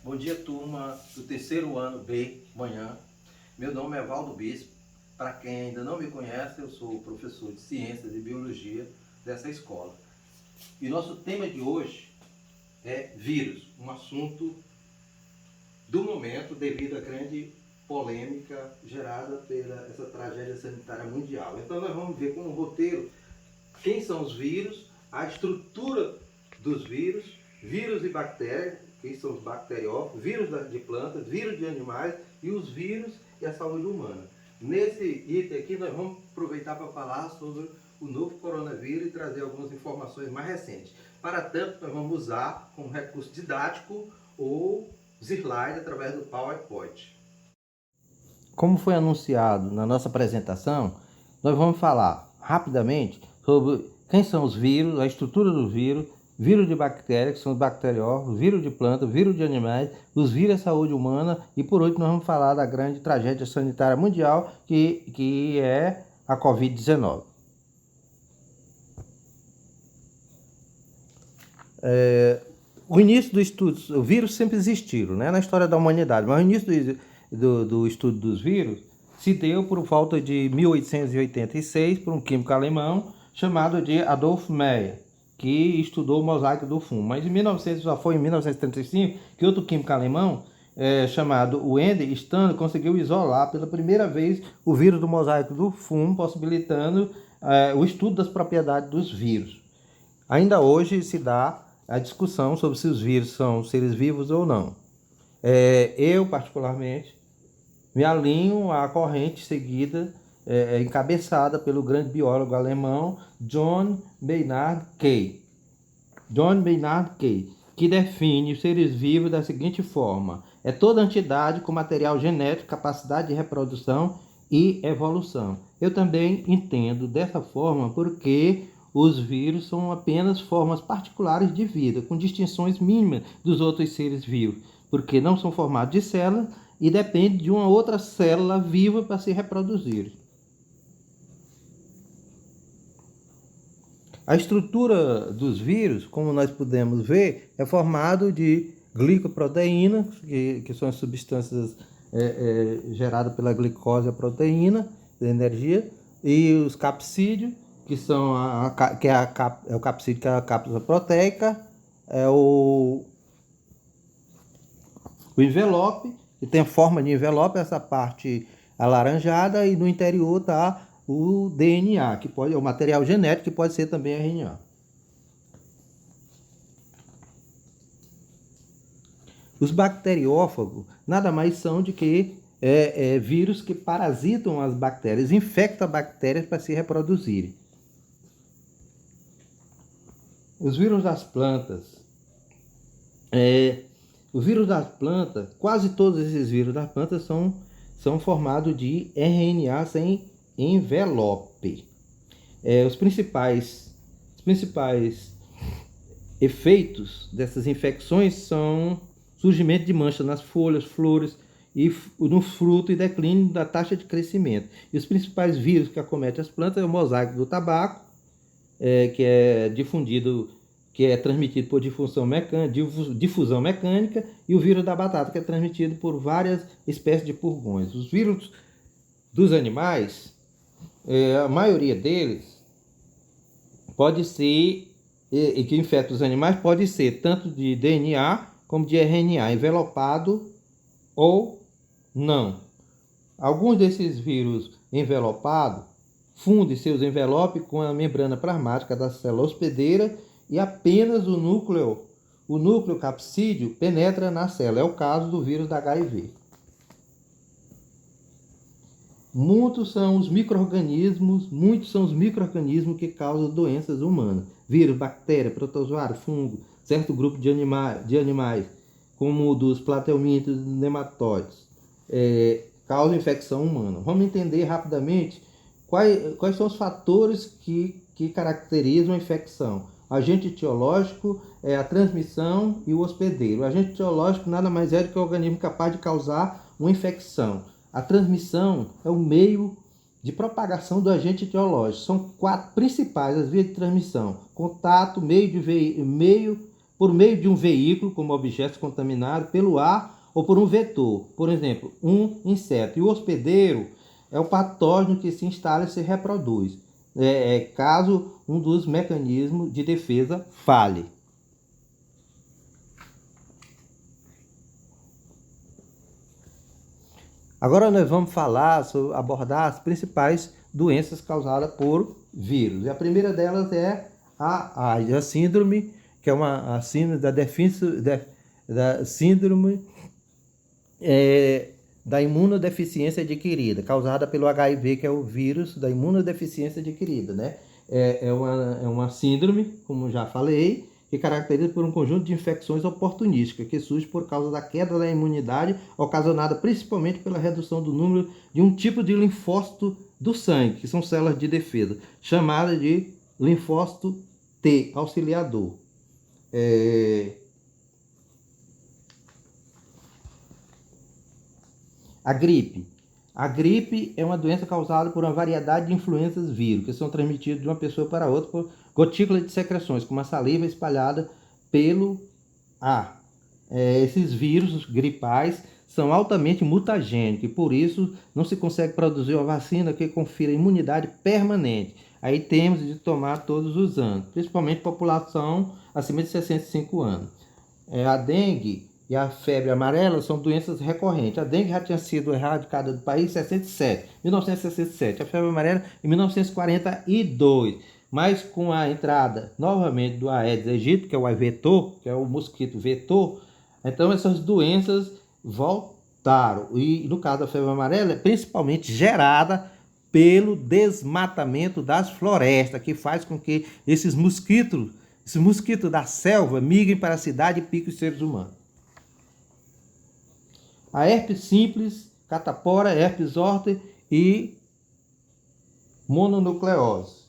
Bom dia, turma do terceiro ano B, manhã. Meu nome é Valdo Bispo. Para quem ainda não me conhece, eu sou professor de Ciências e Biologia dessa escola. E nosso tema de hoje é vírus, um assunto do momento devido à grande polêmica gerada pela essa tragédia sanitária mundial. Então nós vamos ver com um roteiro quem são os vírus, a estrutura dos vírus, vírus e bactérias, que são os bacteriófagos, vírus de plantas, vírus de animais e os vírus e a saúde humana. Nesse item aqui nós vamos aproveitar para falar sobre o novo coronavírus e trazer algumas informações mais recentes. Para tanto, nós vamos usar como recurso didático ou os slides através do PowerPoint. Como foi anunciado na nossa apresentação, nós vamos falar rapidamente sobre quem são os vírus, a estrutura do vírus, vírus de bactérias, que são os bacteriófagos, vírus de plantas, vírus de animais, os vírus da saúde humana e por último nós vamos falar da grande tragédia sanitária mundial que é a Covid-19. O início do estudo, o vírus sempre existiram, né, na história da humanidade, mas o início do estudo dos vírus se deu por volta de 1886 por um químico alemão chamado de Adolf Meyer, que estudou o mosaico do fumo. Mas só foi em 1935 que outro químico alemão chamado Wendell Stanley conseguiu isolar pela primeira vez o vírus do mosaico do fumo, possibilitando o estudo das propriedades dos vírus. Ainda hoje se dá a discussão sobre se os vírus são seres vivos ou não. Eu, particularmente, me alinho à corrente seguida, encabeçada pelo grande biólogo alemão John Maynard Keitel. John Maynard Keitel, que define os seres vivos da seguinte forma: é toda entidade com material genético, capacidade de reprodução e evolução. Eu também entendo dessa forma porque os vírus são apenas formas particulares de vida, com distinções mínimas dos outros seres vivos, porque não são formados de células e dependem de uma outra célula viva para se reproduzir. A estrutura dos vírus, como nós podemos ver, é formado de glicoproteínas, que são as substâncias geradas pela glicose e a proteína, de energia, e os capsídeos, que são o capsídeo, que é a cápsula proteica, o envelope, que tem a forma de envelope, essa parte alaranjada, e no interior está o DNA, que é o material genético, que pode ser também RNA. Os bacteriófagos nada mais são do que vírus que parasitam as bactérias, infectam as bactérias para se reproduzirem. Os vírus das plantas. Os vírus das plantas, quase todos esses vírus das plantas são formados de RNA sem envelope. Os principais efeitos dessas infecções são surgimento de manchas nas folhas, flores e no fruto e declínio da taxa de crescimento. E os principais vírus que acometem as plantas é o mosaico do tabaco, que é transmitido por difusão mecânica, e o vírus da batata, que é transmitido por várias espécies de pulgões. Os vírus dos animais, a maioria deles pode ser, e que infecta os animais, pode ser tanto de DNA como de RNA, envelopado ou não. Alguns desses vírus envelopados fundem seus envelopes com a membrana plasmática da célula hospedeira e apenas o núcleo capsídeo penetra na célula. É o caso do vírus da HIV. Muitos são os micro-organismos que causam doenças humanas. Vírus, bactéria, protozoário, fungo, certo grupo de animais como o dos platelmintos e nematóides, causam infecção humana. Vamos entender rapidamente quais são os fatores que caracterizam a infecção. O agente etiológico é a transmissão e o hospedeiro. O agente etiológico nada mais é do que o organismo capaz de causar uma infecção. A transmissão é o meio de propagação do agente etiológico. São 4 principais as vias de transmissão: contato, meio por meio de um veículo, como objetos contaminados, pelo ar ou por um vetor, por exemplo, um inseto. E o hospedeiro é o patógeno que se instala e se reproduz, caso um dos mecanismos de defesa falhe. Agora nós vamos abordar as principais doenças causadas por vírus. E a primeira delas é a AIDS, a síndrome, que é a síndrome da síndrome da imunodeficiência adquirida, causada pelo HIV, que é o vírus da imunodeficiência adquirida, né? É uma síndrome, como já falei, que caracteriza por um conjunto de infecções oportunísticas que surge por causa da queda da imunidade, ocasionada principalmente pela redução do número de um tipo de linfócito do sangue, que são células de defesa, chamada de linfócito T auxiliador. A gripe. A gripe é uma doença causada por uma variedade de influenças vírus, que são transmitidos de uma pessoa para outra por gotículas de secreções, como a saliva espalhada pelo ar. Esses vírus gripais são altamente mutagênicos e por isso não se consegue produzir uma vacina que confira imunidade permanente. Aí temos de tomar todos os anos, principalmente população acima de 65 anos. A dengue e a febre amarela são doenças recorrentes. A dengue já tinha sido erradicada do país em 1967, a febre amarela em 1942. Mas com a entrada novamente do Aedes aegypti, que é o vetor, que é o mosquito vetor, então essas doenças voltaram. E no caso da febre amarela, é principalmente gerada pelo desmatamento das florestas, que faz com que esses mosquitos da selva migrem para a cidade e piquem os seres humanos. A herpes simples, catapora, herpes zoster e mononucleose.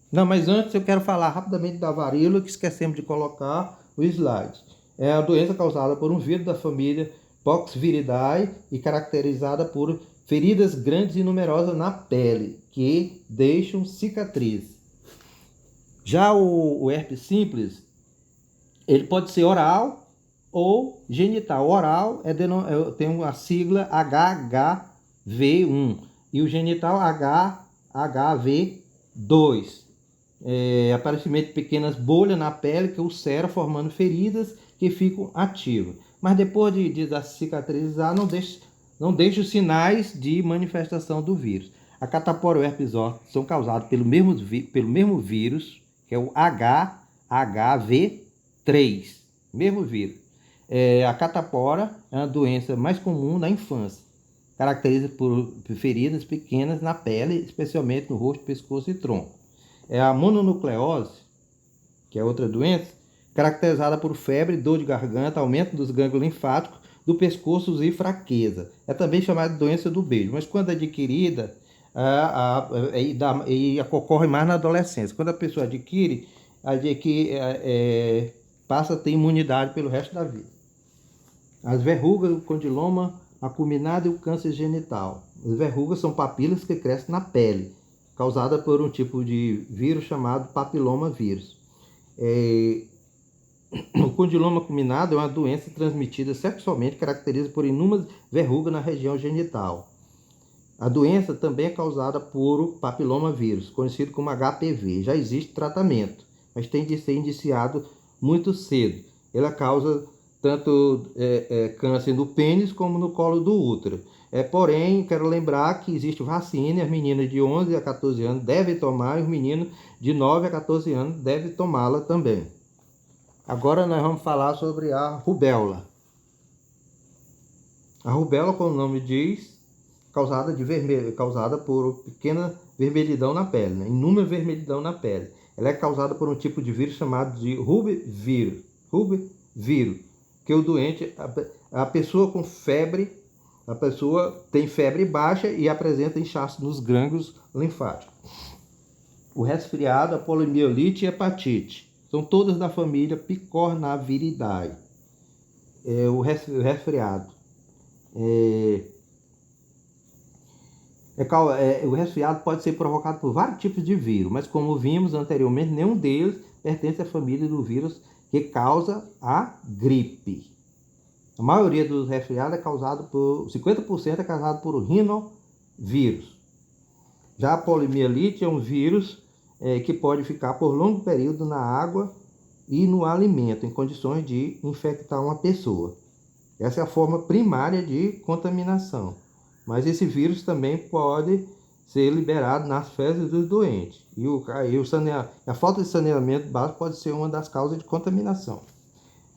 Não, mas antes eu quero falar rapidamente da varíola, que esquecemos de colocar o slide. É a doença causada por um vírus da família Poxviridae e caracterizada por feridas grandes e numerosas na pele, que deixam cicatrizes. Já o herpes simples, ele pode ser oral ou genital. O oral tem a sigla HHV1 e o genital HHV2. Aparecimento de pequenas bolhas na pele que ulcera, formando feridas que ficam ativas. Mas depois de cicatrizar, não deixa os sinais de manifestação do vírus. A catapora e o herpes zoster são causados pelo mesmo vírus, que é o HHV3, mesmo vírus. A catapora é uma doença mais comum na infância, caracteriza por feridas pequenas na pele, especialmente no rosto, pescoço e tronco. A mononucleose, que é outra doença, caracterizada por febre, dor de garganta, aumento dos gânglios linfáticos, do pescoço e fraqueza. É também chamada de doença do beijo, mas quando adquirida, ocorre mais na adolescência. Quando a pessoa adquire, passa a ter imunidade pelo resto da vida. As verrugas, o condiloma acuminado e o câncer genital. As verrugas são papilas que crescem na pele, causada por um tipo de vírus chamado papilomavírus. O condiloma acuminado é uma doença transmitida sexualmente, caracteriza por inúmeras verrugas na região genital. A doença também é causada por papilomavírus, conhecido como HPV. Já existe tratamento, mas tem de ser iniciado muito cedo. Ela causa tanto câncer no pênis como no colo do útero. Porém, quero lembrar que existe vacina e as meninas de 11 a 14 anos devem tomar e os meninos de 9 a 14 anos devem tomá-la também. Agora nós vamos falar sobre a rubéola. A rubéola, como o nome diz, causada por pequena vermelhidão na pele, né? Inúmera vermelhidão na pele. Ela é causada por um tipo de vírus chamado de rubevírus, que o doente, a pessoa com febre, a pessoa tem febre baixa e apresenta inchaço nos gânglios linfáticos. O resfriado, a poliomielite e a hepatite são todas da família Picornaviridae. O resfriado. O resfriado pode ser provocado por vários tipos de vírus, mas como vimos anteriormente, nenhum deles pertence à família do vírus que causa a gripe. A maioria dos resfriados é causado por 50% é causado por rinovírus. Já a poliomielite é um vírus que pode ficar por longo período na água e no alimento, em condições de infectar uma pessoa. Essa é a forma primária de contaminação. Mas esse vírus também pode ser liberado nas fezes dos doentes. A falta de saneamento básico pode ser uma das causas de contaminação.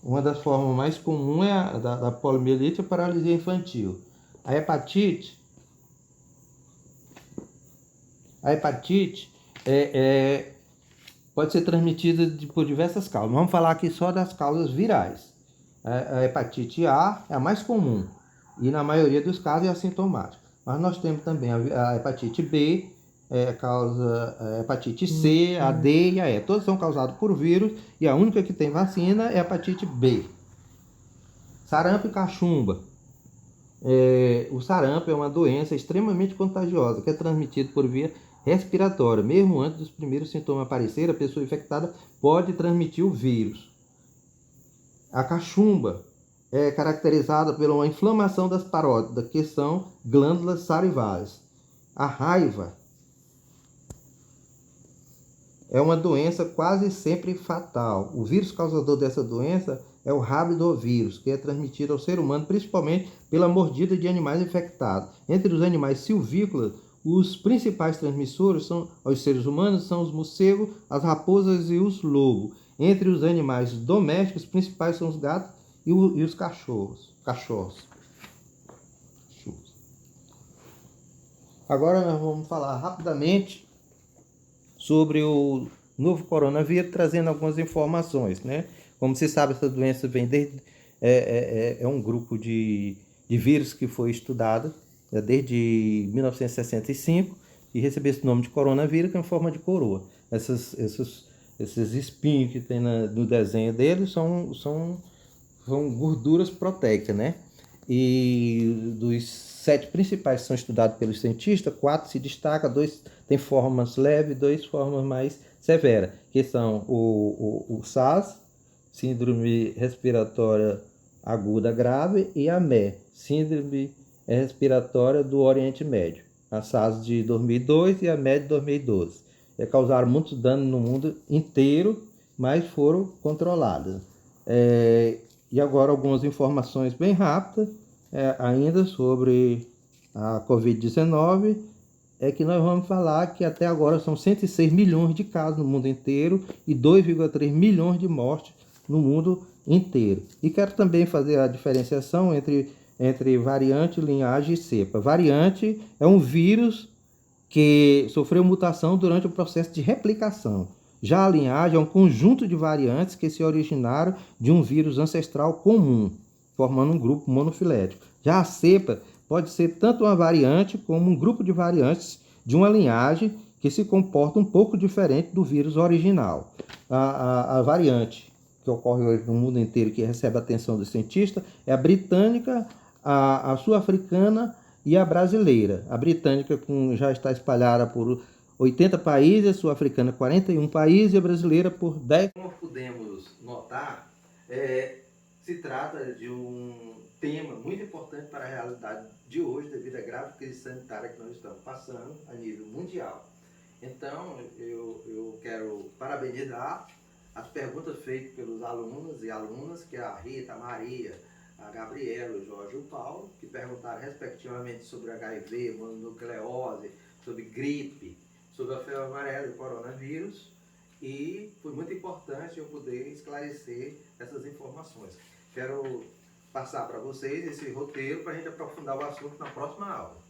Uma das formas mais comuns da poliomielite é a paralisia infantil. A hepatite pode ser transmitida por diversas causas. Vamos falar aqui só das causas virais. A hepatite A é a mais comum e na maioria dos casos é assintomática. Mas nós temos também a hepatite B, causa a hepatite C, a D e a E. Todos são causados por vírus e a única que tem vacina é a hepatite B. Sarampo e cachumba. O sarampo é uma doença extremamente contagiosa que é transmitida por via respiratória. Mesmo antes dos primeiros sintomas aparecerem, a pessoa infectada pode transmitir o vírus. A cachumba é caracterizada por uma inflamação das parótidas, que são glândulas salivares. A raiva é uma doença quase sempre fatal. O vírus causador dessa doença é o rabidovírus, que é transmitido ao ser humano principalmente pela mordida de animais infectados. Entre os animais silvícolas, os principais transmissores aos seres humanos são os morcegos, as raposas e os lobos. Entre os animais domésticos, os principais são os gatos e os cachorros. Agora nós vamos falar rapidamente sobre o novo coronavírus, trazendo algumas informações, né? Como você sabe, essa doença vem desde é um grupo de vírus que foi estudado desde 1965 e recebeu esse nome de coronavírus, que é em forma de coroa. Esses espinhos que tem no desenho dele são gorduras proteicas, né? E dos 7 principais que são estudados pelos cientistas, 4 se destacam, 2 têm formas leves, 2 formas mais severas, que são o SARS, Síndrome Respiratória Aguda Grave, e a ME, Síndrome Respiratória do Oriente Médio. A SARS de 2002 e a ME de 2012. Causaram muitos danos no mundo inteiro, mas foram controladas. E agora algumas informações bem rápidas ainda sobre a Covid-19, que nós vamos falar que até agora são 106 milhões de casos no mundo inteiro e 2,3 milhões de mortes no mundo inteiro. E quero também fazer a diferenciação entre variante, linhagem e cepa. Variante é um vírus que sofreu mutação durante o processo de replicação. Já a linhagem é um conjunto de variantes que se originaram de um vírus ancestral comum, formando um grupo monofilético. Já a cepa pode ser tanto uma variante como um grupo de variantes de uma linhagem que se comporta um pouco diferente do vírus original. A variante que ocorre hoje no mundo inteiro, que recebe a atenção dos cientistas, é a britânica, a sul-africana e a brasileira. A britânica já está espalhada por 80 países, a sul-africana 41 países e a brasileira por 10. Como podemos notar, se trata de um tema muito importante para a realidade de hoje, devido à grave crise sanitária que nós estamos passando a nível mundial. Então, eu quero parabenizar as perguntas feitas pelos alunos e alunas, que é a Rita, a Maria, a Gabriela, o Jorge e o Paulo, que perguntaram respectivamente sobre HIV, mononucleose, sobre gripe, sobre a febre amarela e o coronavírus, e foi muito importante eu poder esclarecer essas informações. Quero passar para vocês esse roteiro para a gente aprofundar o assunto na próxima aula.